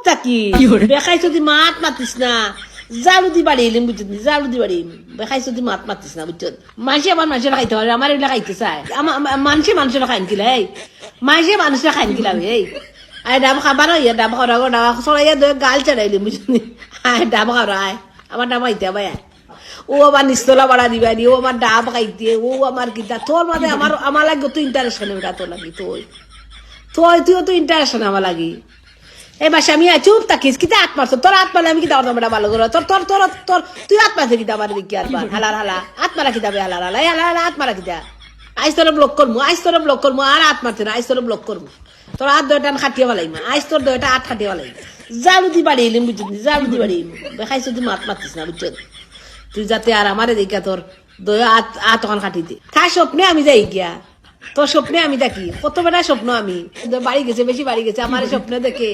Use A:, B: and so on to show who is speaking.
A: থাকি বেখাই যদি মাত মাতিস না জালু দি বাড়ি এলিম বুঝছিস জালু দি বাড়ি বেখাই যদি মাত মাতিস না বুঝছ মানুষে আমার মানুষের খাইতে পারে আমার এগুলা খাইতে চায় মানুষে মানুষের খাইন কিলা এই মানুষে মানুষের খাইন কিলা এই আয় ডাব খাবার ইয়ে ডাব খাওয়া ডাবা চড়াইয়া গাল চড়াইলি বুঝলি আয় ডাব খাওয়া আয় আমার ডাব খাইতে ভাই ও আমার নিস্তলা বাড়া দিবানি ও আমার ডাব খাইতে ও আমার কিতা তোর মানে আমার লাগে তো ইন্টারেস্ট নেই ওটা তোর লাগি তুইও তো ইন্টারেস্ট আমার লাগি এবার আমি চুপ থাকিস কিতা হাত মারছ তোর হাত মারলে আমি কিতা অর্থ ভালো করে তোর তোর তোর তোর তুই হাত মারছে কিতা আমার দেখি আর হালার হালা হাত মারা কিতা হালার হালা হালা হাত মারা কিতা আইস তোর ব্লক করবো আর হাত মারছে না আইস তোর ব্লক করবো তোর হাত দয়টা খাটিয়ে ভালাই মা আইস তোর দয়টা হাত খাটিয়ে ভালাই জালু দি বাড়ি এলিম বুঝছিস জালু দি বাড়ি দেখাইছ তুই মাত মারতিস না বুঝছ তুই যাতে আর আমারে দেখা তোর দয়া হাত ওখান খাটিতে তার স্বপ্নে আমি যাই গিয়া তোর স্বপ্নে আমি দেখি কত বেটা স্বপ্ন আমি বাড়ি গেছে বেশি বাড়ি গেছে আমার স্বপ্নে দেখে